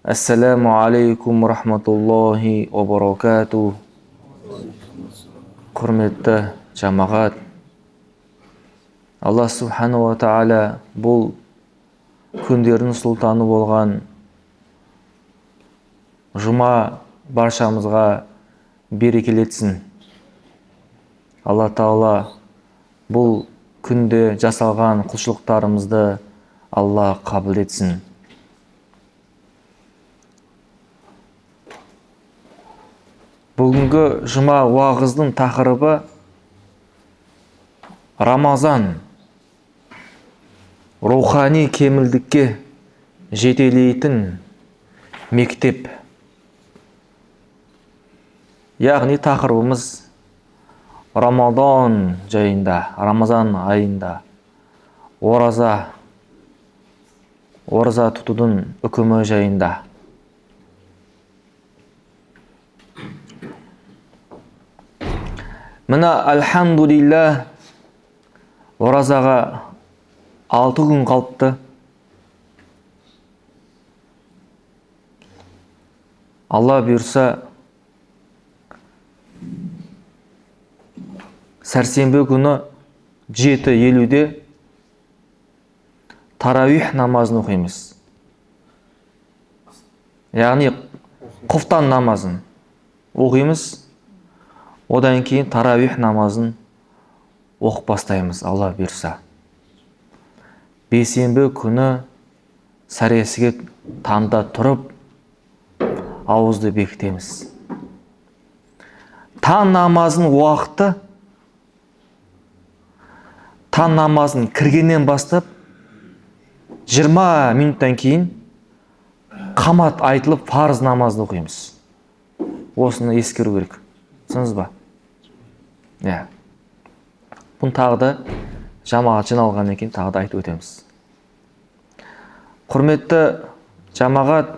Ассаламу алейкум рахматуллахи ва баракату. Құрметті жамағат, Аллах субхану ва тааля бұл күндердің сұлтаны болған жұма баршамызға берекелетсін. Алла Тағала бұл күнде жасалған құлшылықтарымызды Алла қабыл етсін. Бүгінгі жұма уағыздың тақырыбы Рамазан, рухани кемілдікке жетелейтін мектеп. Яғни тақырыбымыз Рамадан жайында, Рамазан айында ораза тұтудың үкімі жайында. Мына альхамдулилля оразаға 6 күн қалыпты. Алла бұйырса сәрсенбі күні 7:50-де таравих намазын оқимыз. Яғни құфтан намазын оқимыз. Одан кейін таравих намазын оқып бастаймыз, Алла бұйырса. Бейсенбі күні сәресіге таңда тұрып, ауызды бекітеміз. Таң намазын уақыты, таң намазын кіргеннен бастап 20 минуттан кейін қамат айтылып парыз намазын оқимыз. Осыны ескеру керек. Түсінесіз ба? Бұны тағы да жамағат жиналғаннан кейін тағы да айтып өтеміз. Құрметті жамағат,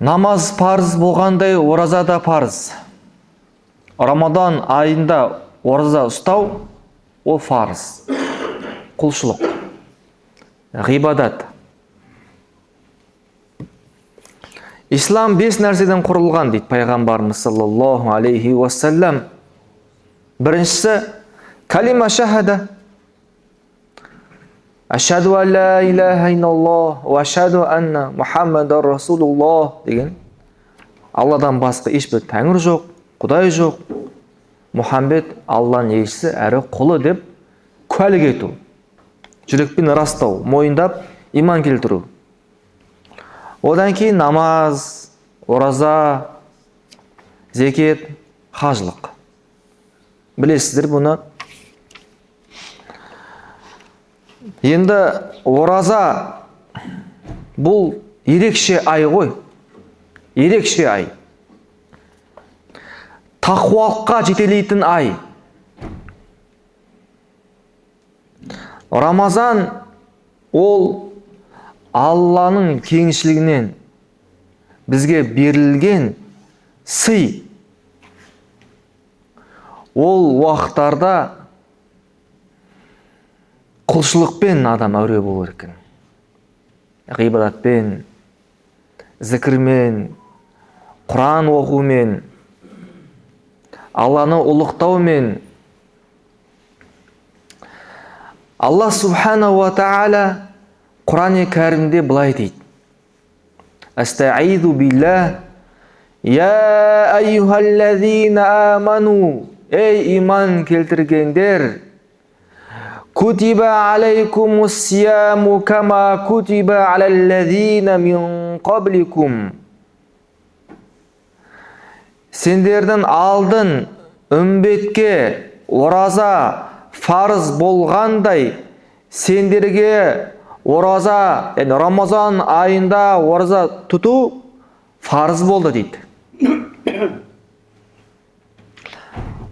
намаз парыз болғандай, ораза да парыз. Рамадан айында ораза ұстау ол парыз, құлшылық, ғибадат. Ислам 5 нәрседен құрылған дейді пайғамбарымыз саллаллаху алейхи уассалам. Біріншісі калима шахада. Ашхаду ан ла илаха илlalloh ва ашхаду анна Мухаммадар расулуллах деген. Алладан басқа ешбір тәңір жоқ, Құдай жоқ. Мұхаммед Алланың елшісі әрі құлы деп куәлік ету. Жүрекпен растау, мойындап иман келтіру. Одан кейін намаз, ораза, зекет, хажылық. Білесіздер бұны. Енді ораза бұл ерекше ай ғой. Ерекше ай. Тақуалыққа жетелейтін ай. Рамазан ол Алланың кеңшілігінен бізге берілген сый. Ол уақыттарда құлшылықпен адам әуре болу керек. Ғибадатпен, зікірмен, Құран оқумен, Алланы ұлықтаумен. Алла субхана ва тааля Құран-ы кәрімде былай дейді. Астаизу билlah. Я айюхаллазина аману. Ей иман келтіргендер. Кутиба алейкумус сияму кама кутиба алаллазина мин қабликум. Сендердің алдын үмбетке ораза фарыз болғандай сендерге ораза, Рамазан айында ораза тұту фарыз болды дейді.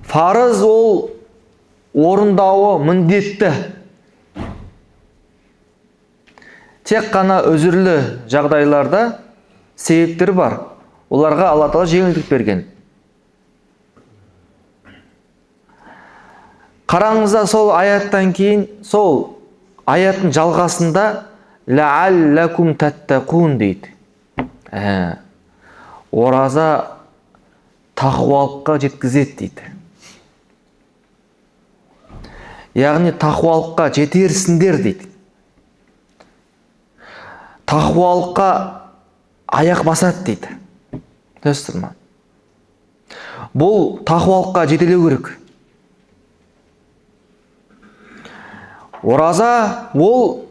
Фарыз ол орындауы міндетті. Тек қана өзірлі жағдайларда себептер бар. Оларға Алла Тағала жеңілдік берген. Қараңызда сол аяттан кейін, сол аяттың жалғасында лааллакум таттақун дейді. Ораза тақуалыққа жеткізеді дейді. Яғни тақуалыққа жетерсіңдер дейді. Тақуалыққа аяқ басады дейді. Түсіндің ме? Бұл тақуалыққа жетелеу керек. Ораза ол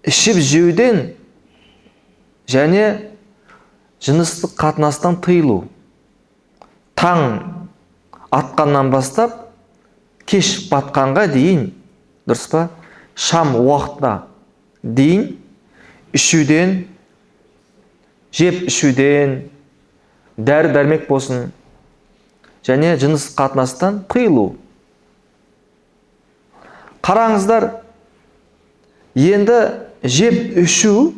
ішіп жеуден және жыныстық қатынастан тыйылу. Таң атқаннан бастап кеш батқанға дейін, дұрыс па? Шам уақытына дейін ішуден, жеп ішуден, дәрі-дәрмек болсын, және жыныстық қатынастан тыйылу. Қараңыздар, енді жеп ішу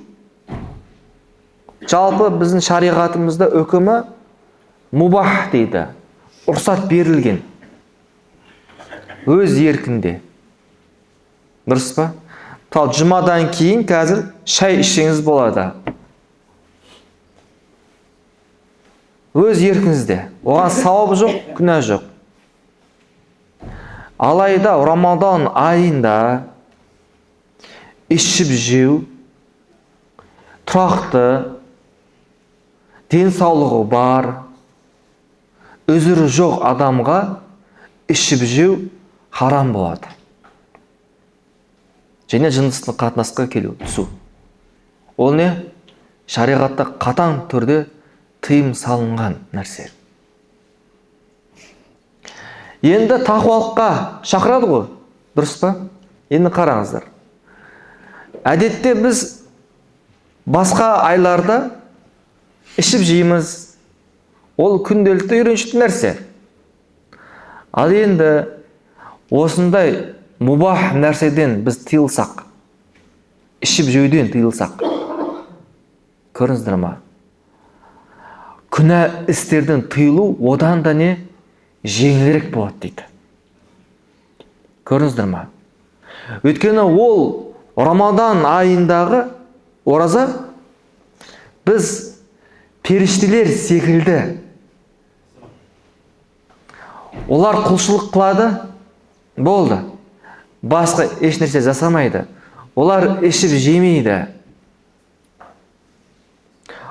жалпы біздің шариғатымызда үкімі мубах дейді. Рұқсат берілген. Өз еркінде. Дұрыс па? Тал жұмадан кейін қазір шай ішсеңіз болады. Өз еркіңізде. Оған сауабы жоқ, күнә жоқ. Алайда Рамадан айында ішіп жеу тұрақты, денсаулығы бар, өзірі жоқ адамға ішіп жеу харам болады. Және жыныстық қатынасқа келу, түсу. Ол не? Шариғатта қатаң түрде тыйым салынған нәрсе. Енді тақуалыққа шақырады ғой, дұрыс па? Енді қараңыздар. Әдетте біз басқа айларда ішіп жейміз. Ол күнделікті үйреншікті нәрсе. Ал енді осындай мубах нәрседен біз тыйылсақ, ішіп жеуден тыйылсақ, көрдіңіздер ме? Күнә істерден тыйылу одан да не? Жеңілірек болады дейді. Көрдіңіздер ме? Өйткені ол Рамадан айындағы ораза біз періштелер секілді. Олар құлшылық қылады, болды. Басқа еш нәрсе жасамайды. Олар ішіп жемейді.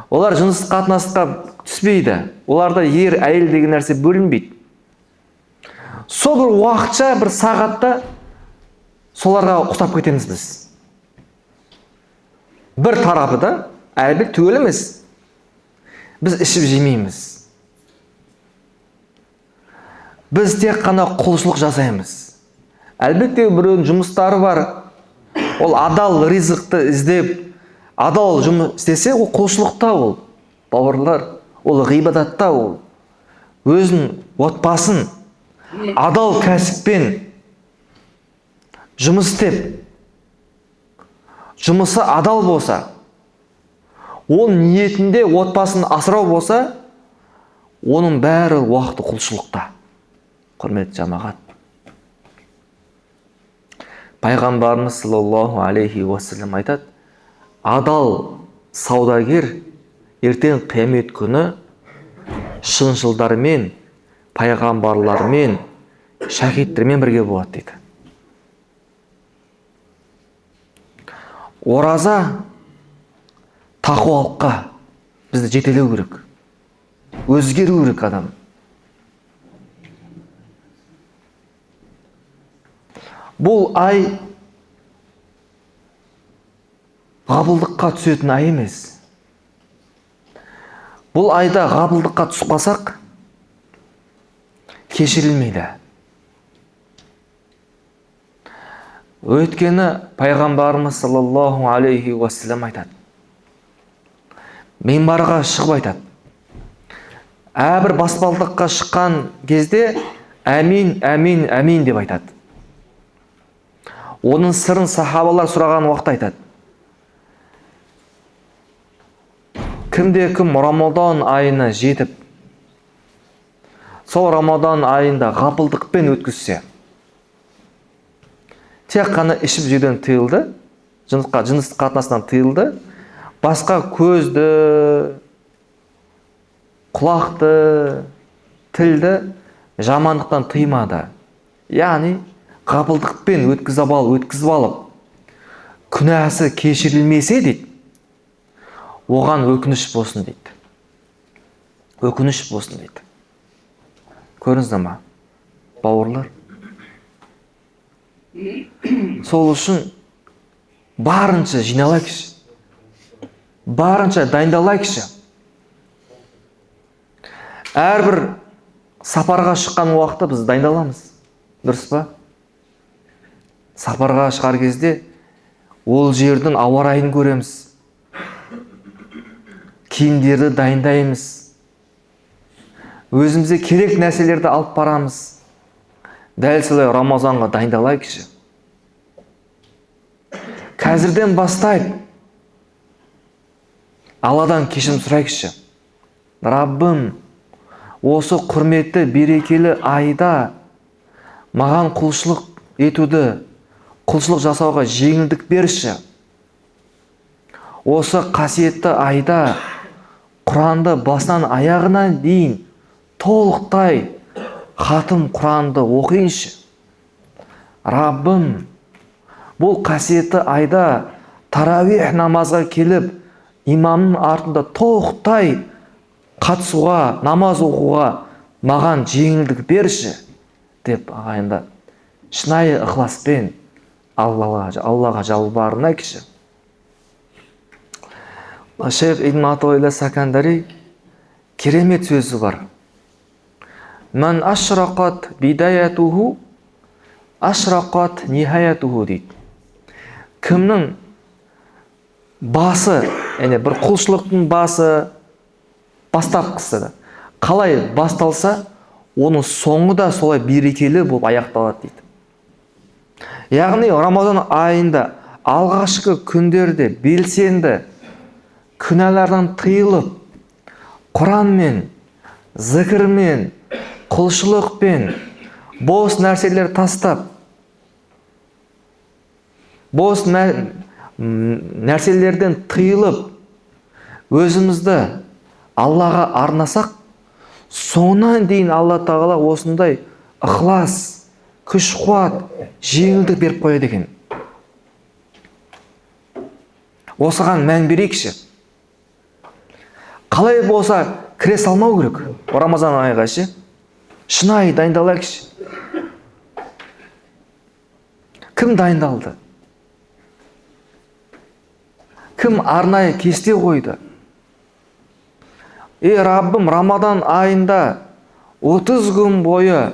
Олар жыныстық қатынасқа түспейді. Оларда ер әйел деген нәрсе бөлінбейді. Сол бір уақытша, бір сағатта соларға ұқсап кетеміз біз. Бір тарапы да әлбет түгел емес. Біз ішіп жемейміз. Біз тек қана құлшылық жасаймыз. Әлбетте біреудің жұмыстары бар. Ол адал ризықты іздеп, адал жұмыс істесе, ол құлшылықта ол. Бауырлар, ол ғибадатта ол. Өзін, отбасын адал кәсіппен жұмыс істеп, жұмысы адал болса, ол ниетінде отбасын асырау болса, оның бәрі уақыты құлшылықта. Құрметті жамағат. Пайғамбарымыз саллаллаху алейхи уассалам айтады, адал саудагер ертең қиямет күні шыншылдармен, пайғамбарлармен, шахидтермен бірге болады дейді. Ораза тақуалыққа бізді жетелеу керек. Өзгеру керек адам. Бұл ай ғабылдыққа түсетін ай емес. Бұл айда ғабылдыққа түспасақ, кешірілмейді. Өйткені пайғамбарымыз саллаллаху алейхи уассалам айтады. Минбарға шығып айтады. Әрбір баспалдыққа шыққан кезде әмин, әмин, әмин деп айтады. Оның сырын сахабалар сұраған уақытта айтады. Кімде-кім Рамадан айына жетіп, сол Рамадан айында ғапылдықпен өткізсе, тек қана ішіп жеуден тыйылды, жыныстық қатынастан тыйылды. Басқа көзді, құлақты, тілді жамандықтан тыймады. Яғни ғапылдықпен өткізіп алып, күнәсі кешірілмесе дейді, оған өкініш болсын дейді. Өкініш болсын дейді. Көрдіңіздер ма, бауырлар? Сол үшін барынша жиналайықшы. Барынша дайындалайықшы. Әрбір сапарға шыққан уақытта біз дайындаламыз. Дұрыс па? Сапарға шығар кезде ол жердің ауа райын көреміз. Киімдерді дайындаймыз. Өзімізге керек нәрселерді алып барамыз. Дәл солай Рамазанға дайындалайықшы. Қазірден бастайық Алладан кешірім сұрайықшы. Раббым, осы құрметті берекелі айда маған құлшылық етуді, құлшылық жасауға жеңілдік берші. Осы қасиетті айда Құранды басынан аяғына дейін толықтай хатым Құранды оқиыншы. Раббым, бұл қасиетті айда таравих намазға келіп, имамның артында толықтай қатысуға, намаз оқуға маған жеңілдік берші деп ағайында шынайы ықыласпен Аллаға жалбарына кіші. Шейх Ибн Атаилла Сакандари керемет сөзі бар. Ман ашрақат бидаятуху, ашрақат нихаятуху дейді. Кімнің басы, бір құлшылықтың басы, бастапқысы қалай басталса, оның соңы да солай берекелі болып аяқталады дейді. Яғни Рамазан айында алғашқы күндерде белсенді күнәлардан тыйылып, Құранмен, зікірмен, құлшылықпен, бос нәрселер тастап, бос нәрселерден тыйылып, өзімізді Аллаға арнасақ, соңынан дейін Алла Тағала осындай ықылас, күш қуат, жеңілдік беріп қояды екен. Осыған мән берейікші. Қалай болса кіре салмау керек Рамазан айға ше. Шынайы дайындалайықшы. Кім дайындалды? Кім арнайы кесте қойды? Раббым, Рамадан айында 30 күн бойы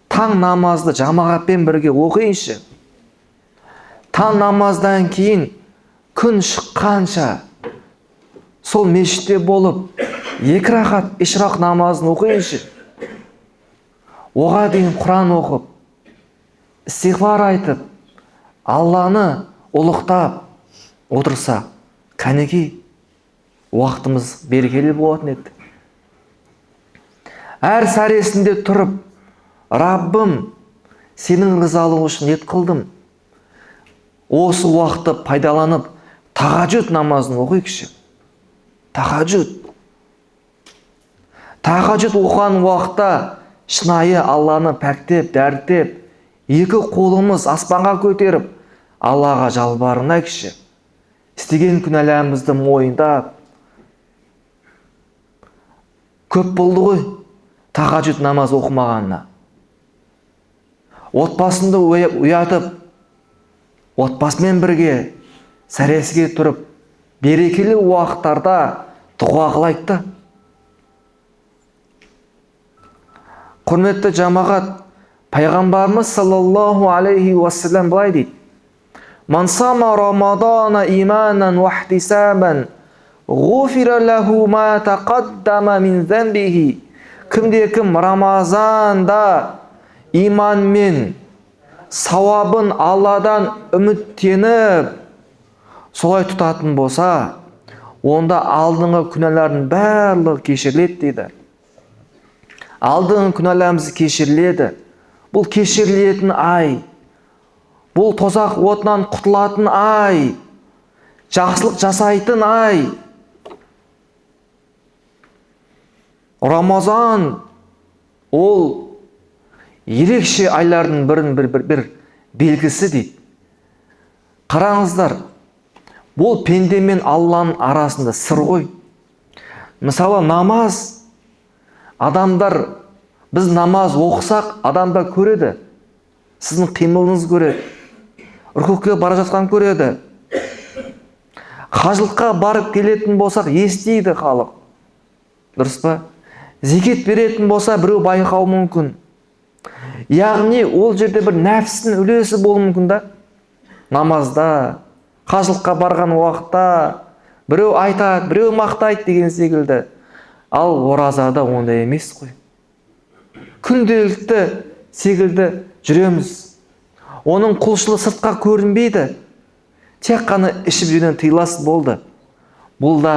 таң намазды жамағатпен бірге оқиыншы. Таң намаздан кейін күн шыққанша сол мешітте болып 2 рақат ишрақ намазын оқиыншы. Оға дейін Құран оқып, истиғфар айтып, Алланы ұлықтап отырса, кәнеки уақытымыз берекелі болатын еді. Әр сәресінде тұрып, Раббым, сенің ризалығы үшін ниет қылдым. Осы уақытты пайдаланып, тағаджуд намазын оқиықшы. Тағаджуд оқыған уақытта шынайы Алланы пәктеп, дәріптеп, 2 қолымыз аспанға көтеріп, Аллаға жалбарынайықшы. Істеген күнәларымызды мойындап, көп болды ғой тағаджуд намаз оқымағанына. Отбасында ұятып, отбасымен бірге сәресіге тұрып, берекелі уақыттарда дұға қылайық та. Құрметті жамағат, пайғамбарымыз саллаллаху алейхи уассалам былай дейді: Ман сама Рамадана иманан ва ихтисабан ғуфира лаху ма тақаддама мин занбихи. Кімде-кім Рамазанда иманмен сауабын Алладан үміттеніп солай тұтатын болса, онда алдыңғы күнәлардың барлығы кешіріледі дейді. Алдыңғы күнәларымыз кешіріледі. Бұл кешірілетін ай, бұл тозақ отынан құтылатын ай, жақсылық жасайтын ай. Рамазан ол ерекше айлардың бір белгісі дейді. Қараңыздар, бұл пенде мен Алланың арасында сыр ғой. Мысалы, намаз, адамдар, біз намаз оқысақ, адамдар көреді. Сіздің қимылыңыз көреді. Рүкүге бара жатқан көреді. Қажылыққа барып келетін болсақ, естиді халық. Дұрыс па? Зекет беретін болса, біреу байқау мүмкін. Яғни, ол жерде бір нәпсінің үлесі болуы мүмкін да. Намазда, қажылыққа барған уақытта біреу айтады, біреу мақтайды деген секілді. Ал оразада ондай емес қой. Күнделікті секілді жүреміз. Оның құлшылығы сыртқа көрінбейді. Тек қана ішіп жөнен тыйлас болды. Бұл да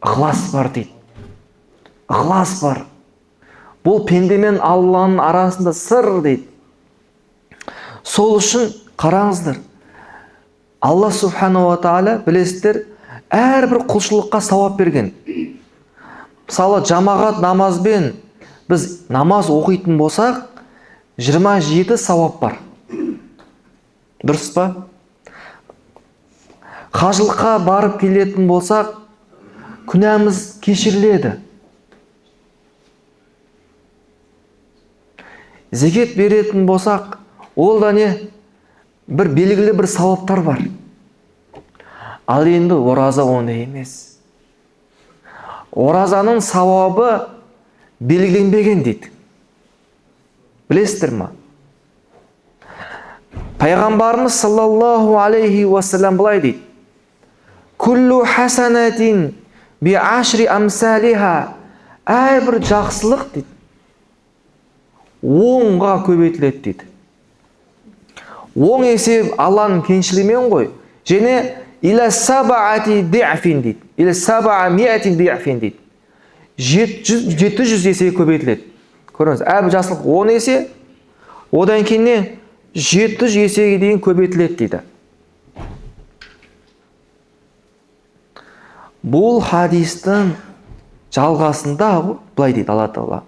ықылас бар дейді. Ықылас бар. Бұл пенде мен Алланың арасында сыр дейді. Сол үшін қараңыздар. Алла субхану ва тағала, білесіздер, әрбір құлшылыққа сауап берген. Мысалы, жамағат намазбен біз намаз оқитын болсақ, 27 сауап бар. Дұрыс па? Қажылыққа барып келетін болсақ, күнәміз кешіріледі. Зекет беретін болсақ, ол да не? Бір белгілі бір сауаптар бар. Ал енді ораза ондай емес. Оразаның сауабы белгіленбеген дейді. Білесіздер ма? Пайғамбарымыз саллаллаху алейхи уассалам былай дейді. Күллу хасанатин би ашри амсалиха. Әрбір жақсылық дейді. 10-ға көбейтіледі дейді. 10 есе Алланың кеңшілімен ғой. Және иля сабаати ди'фин дейді. Иля сабаа миатин ди'фин дейді. 700 есе көбейтіледі. Көріңіз, әрбір жақсылық 10 есе, одан кейін не? 700 есеге дейін көбейтіледі дейді. Бұл хадистің жалғасында былай дейді Алла Тағала.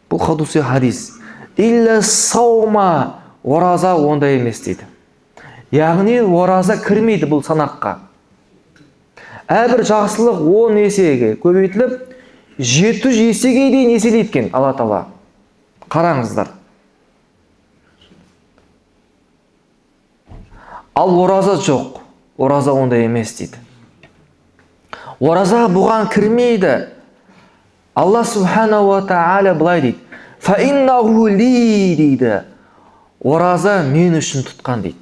Бұл хадуси хадис. Илля саума, ораза ондай емес дейді. Яғни ораза кірмейді бұл санаққа. Әрбір жақсылық 10 есеге көбейтіліп, 700 есеге дейін еселейді екен Алла Тағала. Қараңыздар. Ал ораза жоқ. Ораза ондай емес дейді. Ораза бұған кірмейді. Алла субхана ва тағала былай дейді. Фаиннаху ли дейді. Ораза мен үшін тұтқан дейді.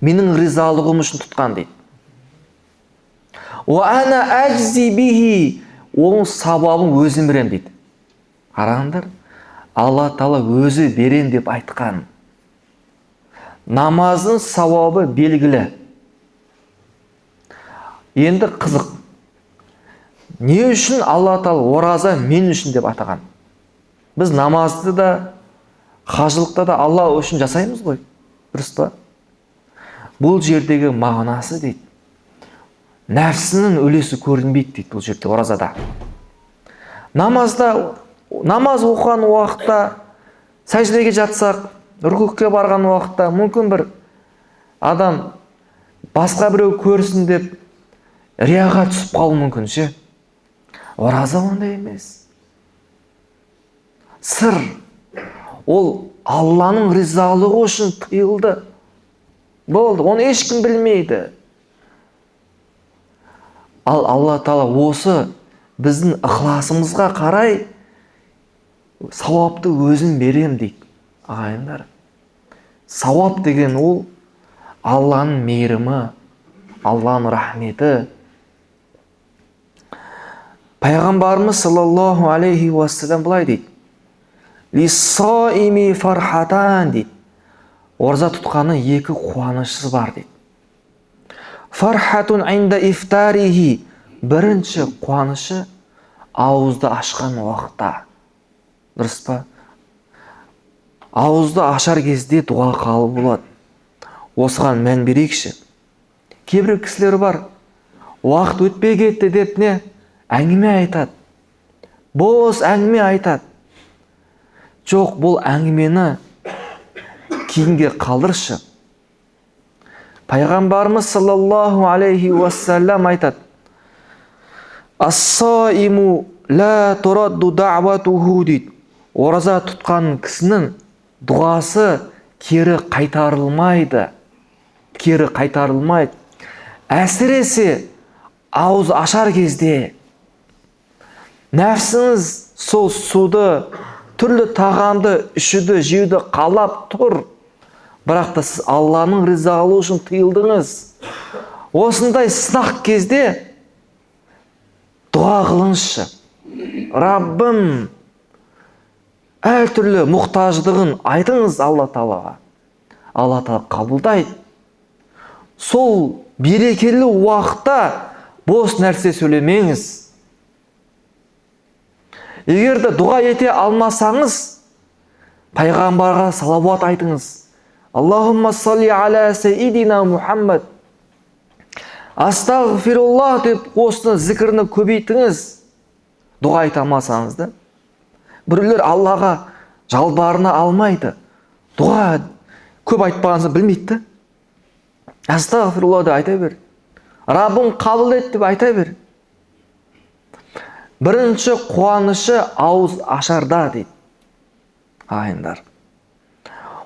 Менің ризалығым үшін тұтқан дейді. Ва ана әжзи бихи. Оның сабабын өзім берем дейді. Қараңдар. Алла Тағала өзі берем деп айтқан. Намазың сауабы белгілі. Енді қызық. Не үшін Алла Тағала ораза мен үшін деп атаған? Біз намазды да, қажылықта да Алла үшін жасаймыз ғой. Дұрыс па? Бұл жердегі мағынасы дейді. Нәпсінің үлесі көрінбейді дейді бұл жерде оразада. Намаз оқыған уақытта, сәждеге жатсақ, рүкүге барған уақытта мүмкін бір адам басқа біреу көрсін деп рияға түсіп қалуы мүмкін ше. Ораза ондай емес. Сыр. Ол Алланың ризалығы үшін тыйылды. Болды, оны ешкім білмейді. Ал Алла Тағала осы біздің ықыласымызға қарай сауапты өзім берем дейді. Ағайындар. Сауап деген ол Алланың мейірімі, Алланың рахметі. Пайғамбарымыз саллаллаху алейхи уассалам былай дейді. Лиссаими фархатан дейді. Ораза тұтқаны екі қуанышы бар дейді. Фархатун инда ифтарихи. Бірінші қуанышы ауызды ашқан уақытта. Дұрыс па? Ауызды ашар кезде дуа қабыл болады. Осыған мән берейікші. Кейбір кісілер бар, уақыт өтпей кетті деп не? Әңгіме айтады. Бос әңгіме айтады. Жоқ, бұл әңгімені кейінге қалдыршы. Пайғамбарымыз саллаллаху алейхи уассалам айтады: Ас-саиму ла турадду даъватуху дейді. Ораза тұтқан кісінің дұғасы кері қайтарылмайды. Кері қайтарылмайды. Әсіресе ауыз ашар кезде нәпсіңіз сол суды, түрлі тағамды, ішуді, жеуді қалап тұр. Бірақ та сіз Алланың ризалығы үшін тыйылдыңыз. Осындай сынақ кезде дұға қылыңызшы. Раббым, әртүрлі мұқтаждығын айтыңыз Алла Тағалаға. Алла Тағала қабылдайды. Сол берекелі уақытта бос нәрсе сөйлемеңіз. Егер де дұға ете алмасаңыз, пайғамбарға салауат айтыңыз. Аллахумма салли аля сайидина Мухаммад. Астағфируллах деп осыны зікірні көбейтіңіз. Дұға айта алмасаңыз да. Біреулер Аллаға жалбарына алмайды. Дұға көп айтпағансын білмейді. Астағфируллах деп айта бер. Раббым қабыл ет деп айта бер. Бірінші қуанышы ауыз ашарда дейді. Айындар.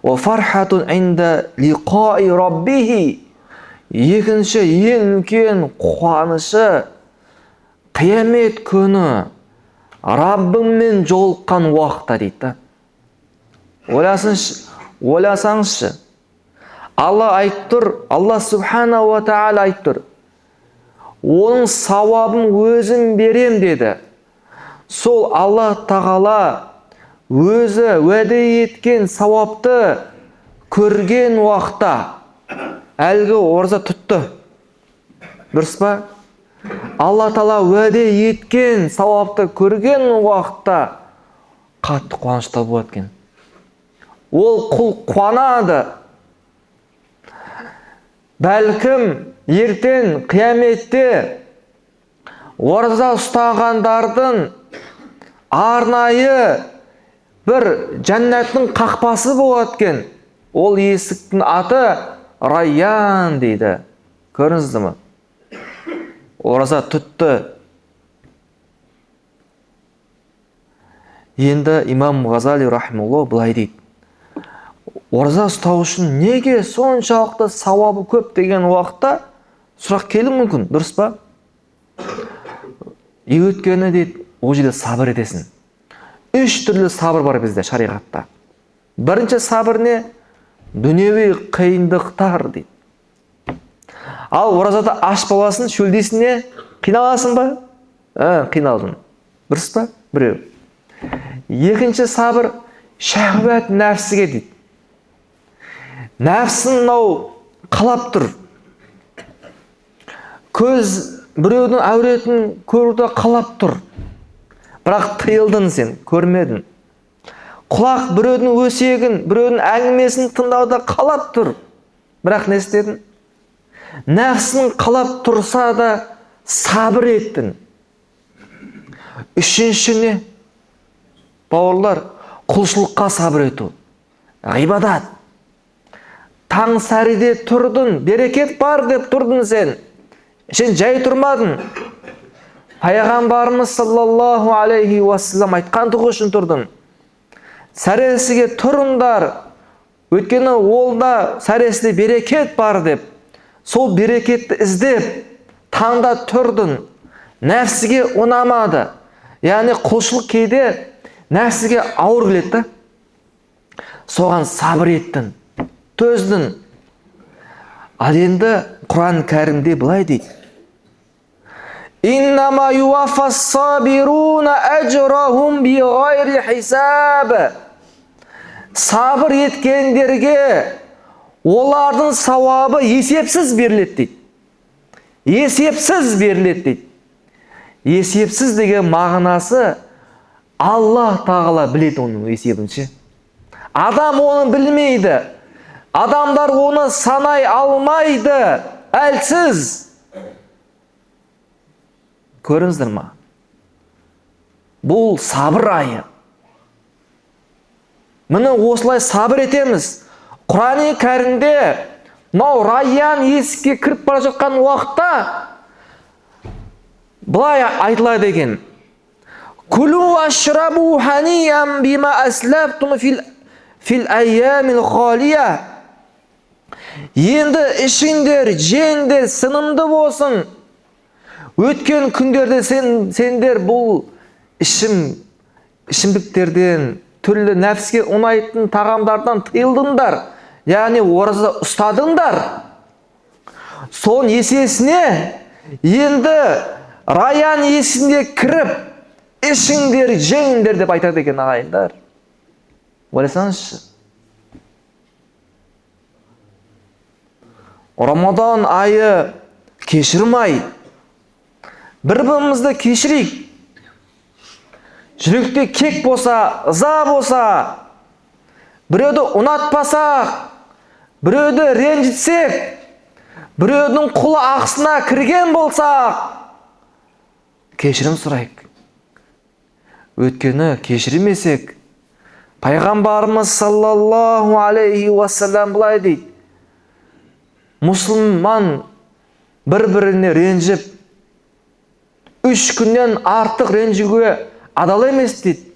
О фархатун инда лиқаи раббихи. Екінші ең үлкен қуанышы қиямет күні Раббыңмен жолыққан уақытта дейді. Ойласаңызшы. Алла айтып тұр, Алла субхана ва тағала айтып тұр. Оның сауабын өзім берем деді. Сол Алла Тағала өзі уәде еткен сауапты көрген уақытта әлгі ораза тұтты. Дұрыс па? Алла Тағала уәде еткен сауапты көрген уақытта қатты қуанышта болады екен. Ол құл қуанады. Бәлкім ертең қияметте ораза ұстағандардың арнайы бір жәннаттың қақпасы болады екен. Ол есіктің аты Райян дейді. Көрдіңіз ме? Ораза тұтты. Енді имам Ғазали рахималлах былай дейді: ораза ұстау үшін неге соншалықты сауабы көп деген уақытта сұрақ келуі мүмкін, дұрыс па? Өйткені дейді, ол жерде сабыр етесің. 3 түрлі сабыр бар бізде шариғатта. Бірінші сабыр не? Дүниеви қиындықтар дейді. Ал оразада аш боласың, шөлдесің не? Қиналасың ба? Қиналдың. Дұрыс па? Біреу. Екінші сабыр шахват нәпсіге дейді. Нәпсін қалап тұр. Көз біреудің әуретін көруді қалап тұр. Бірақ тыйылдың сен, көрмедің. Құлақ біреудің өсегін, біреудің әңгімесін тыңдауды қалап тұр. Бірақ не істедің? Нәпсін қалап тұрса да сабыр еттің. Үшінші не? Бауырлар, құлшылыққа сабыр ету. Ғибадат. Таң сәриде тұрдың, берекет бар деп тұрдың сен. Сен жай тұрмадың. Пайғамбарымыз саллаллаху алейхи уассалам айтқандығы үшін тұрдың. Сәресіге тұрыңдар. Өйткені олда сәресіде берекет бар деп. Сол берекетті іздеп, таңда тұрдың. Нәпсіге ұнамады. Яғни құлшылық кейде нәпсіге ауыр келеді. Соған сабыр еттің. Төздің. Ал енді Құран кәрімде былай дейді: Иннама юафас сабируна әжрахум биғайри хисаб. Сабыр еткендерге олардың сауабы есепсіз беріледі дейді. Есепсіз беріледі дейді. Есепсіз деген мағынасы Аллах Тағала біледі оның есебінше. Адам оны білмейді. Адамдар оны санай алмайды. әлсіз. Көріңіздер ма? Бұл сабыр айы. Міне осылай сабыр етеміз. Құран-ы Кәрімде мынау Райян есікке кіріп бара жатқан уақытта былай айтылады екен. Күлу ашрабу ханиян бима аслафтум фил айямил халия. Енді ішіңдер, жеңдер, сынымды болсын. Өткен күндерде сендер бұл ішімдіктерден, түрлі нәпсіге ұнайтын тағамдардан тыйылдыңдар. Яғни ораза ұстадыңдар. Сон есесіне енді Райян есігіне кіріп, ішіңдер, жеңдер деп айтады екен ағайындар. Ойласаңызшы. Рамадан айы кешірім ай. Бір-бірімізді кешірейік. Жүректе кек болса, ыза болса, біреуді ұнатпасақ, біреуді ренжітсек, біреудің құлы ақысына кірген болсақ, кешірім сұрайық. Өйткені кешірмесек, пайғамбарымыз саллаллаху алейхи уассалам былай дейді: мұсылман бір-біріне ренжіп, 3 күннен артық ренжуге адал емес дейді.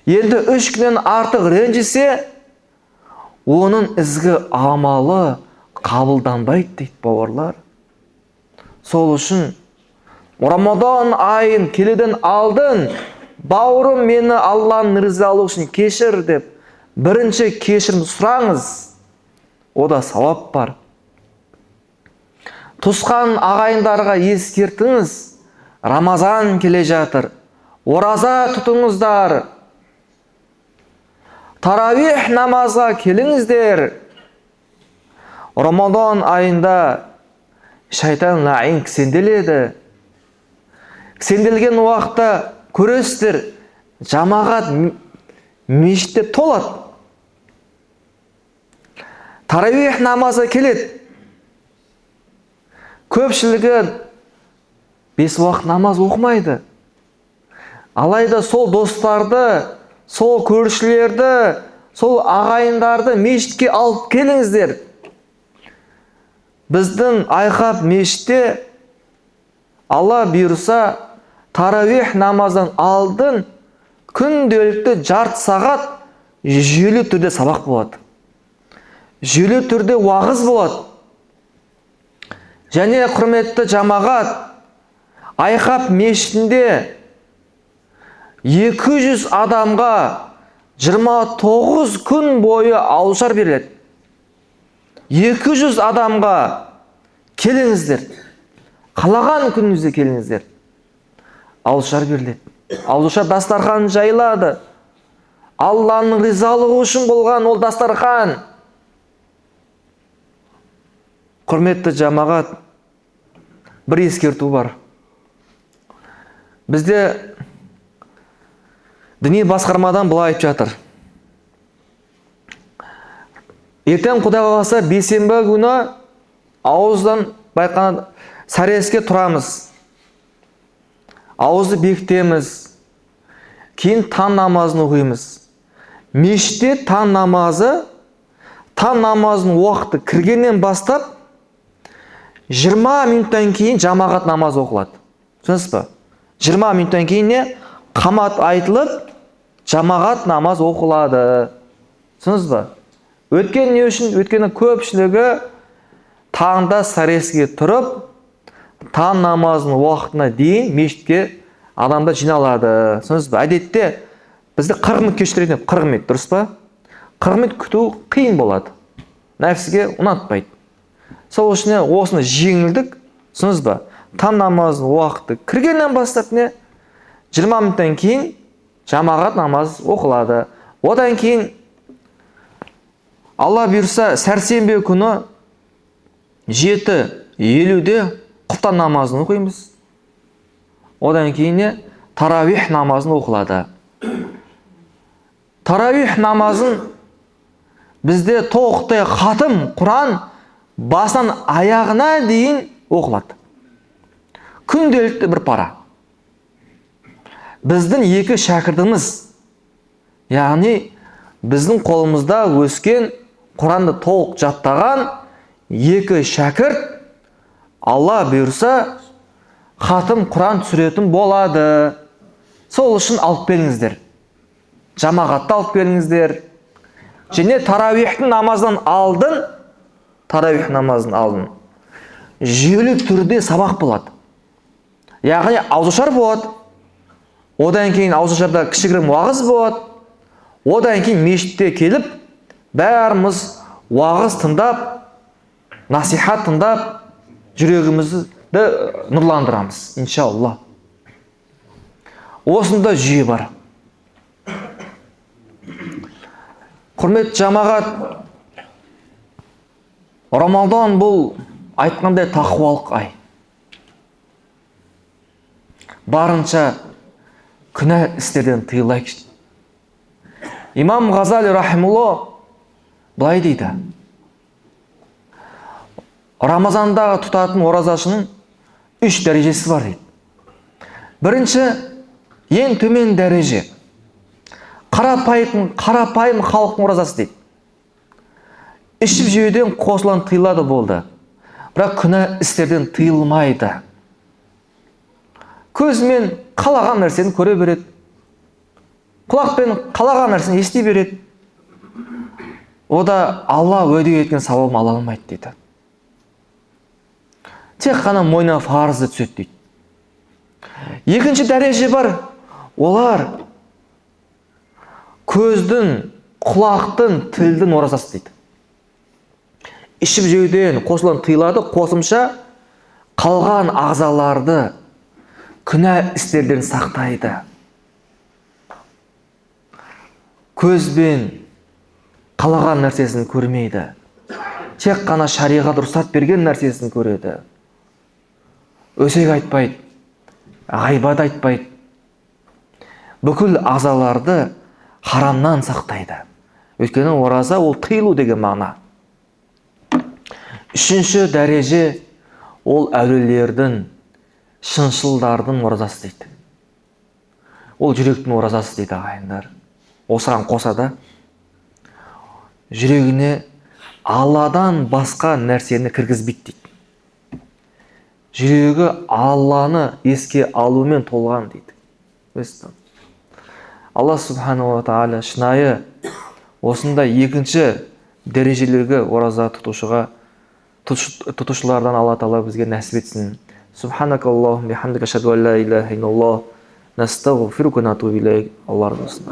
Енді 3 күннен артық ренжісе, оның ізгі амалы қабылданбайды дейді бауырлар. Сол үшін Рамадан айын келеден алдын, бауырым мені Алланың ризалығы үшін кешір деп, бірінші кешірім сұраңыз. Ода сауап бар. Тұсқан ағайындарға ескертіңіз. Рамазан келе жатыр. Ораза тұтыңыздар. Таравих намазға келіңіздер. Рамадан айында шайтан лаин кісенделеді. Кісенделген уақытта көресіздер, жамағат мешітте толады. Таравих намазға келеді. Көпшілігі 5 уақыт намаз оқымайды. Алайда сол достарды, сол көршілерді, сол ағайындарды мешітке алып келіңіздер. Біздің Айқап мешітте Алла бұйырса таравих намаздан алдын күнделікті жарты сағат жүйелі түрде сабақ болады. Жүйелі түрде уағыз болады. Және құрметті жамағат, Айқап мешітінде 200 адамға 29 күн бойы ауызашар беріледі. 200 адамға келіңіздер. Қалаған күніңізде келіңіздер. Ауызашар беріледі. Ауызашар дастархан жайылады. Алланың ризалығы үшін болған ол дастархан. Құрметті жамағат, бір ескерту бар. Бізде діни басқармадан былай айтып жатыр. Ертең Құдай қаласа бейсенбі күні ауыздан байқаған сәреске тұрамыз. Ауызды бекітеміз. Кейін таң намазын оқимыз. Мешітте таң намазының уақыты кіргеннен бастап 20 минуттан кейін жамағат намаз оқылады. Түсінесіз бе? 20 минуттан кейін не? Қамат айтылып, жамағат намаз оқылады. Түсінесіз бе? Өткен не үшін? Өткені көпшілігі таңда сәреске тұрып, таң намазының уақытына дейін мешітке адамда жиналады. Түсінесіз бе? Әдетте бізді 40 минут кешіктіреді, 40 минут, дұрыс па? 40 минут күту қиын болады. Нәпсіге ұнатпайды. Сол үшін осыны жеңілдік, түсінесіз бе? Таң намазының уақыты кіргеннен бастап не? 20 минуттан кейін жамағат намаз оқылады. Одан кейін Алла бұйырса сәрсенбі күні 7:50-де құптан намазын оқимыз. Одан кейін таравих намазын оқылады. Таравих намазын бізде толықтай хатым Құран басынан аяғына дейін оқылады. Күнделікті бір пара. Біздің екі шәкіртіміз, яғни біздің қолымызда өскен, Құранды толық жаттаған екі шәкірт, Алла бұйырса, хатым Құран түсіретін болады. Сол үшін алып келіңіздер. Жамағатты алып келіңіздер. Және таравихтің намазынан алдын, жүйелі түрде сабақ болады. Яғни ауызашар болады. Одан кейін ауызашарда кішігірім уағыз болады. Одан кейін мешітте келіп, бәріміз уағыз тыңдап, насихат тыңдап, жүрегімізді нұрландырамыз, иншалла. Осында жүйе бар. Құрметті жамағат, Рамадан бұл айтқандай тақуалық ай. Барынша күнә істерден тыйылайық. Имам Ғазали рахимулла былай дейді: Рамазандағы тұтатын оразашының 3 дәрежесі бар дейді. Бірінші, ең төмен дәреже қарапайым халықтың оразасы дейді. Ішіп жеуден қосылан тыйылады болды, бірақ күнә істерден тыйылмайды. Көзмен қалаған нәрсені көре береді, құлақпен қалаған нәрсені ести береді. Ода Алла уәде еткен сауабын ала алмайды дейді. Тек қана мойнына фарызы түседі дейді. Екінші дәреже бар, олар көздің, құлақтың, тілдің оразасы дейді. Ішіп жеуден қосылан тыйылады, қосымша қалған ағзаларды күнә істерден сақтайды. Көзбен қалаған нәрсесін көрмейді. Тек қана шариғат рұқсат берген нәрсесін көреді. Өсек айтпайды, ғайбат айтпайды. Бүкіл ағзаларды харамнан сақтайды. Өйткені ораза ол тыйылу деген мағына. Үшінші дәреже ол әулиелердің, шыншылдардың оразасы дейді. Ол жүректің оразасы дейді ағайындар. Осыған қосада жүрегіне Алладан басқа нәрсені кіргізбейді дейді. Жүрегі Алланы еске алумен толған дейді. Алла субханала тағала шынайы осында екінші дәрежелерге ораза тұтушылардан Алла тағала бізге нәсіп етсін. Субханакаллахумма бихамдика ашһаду ан ла илаха иллаллах, настағфирука ва натубу илейк. Алла разы болсын.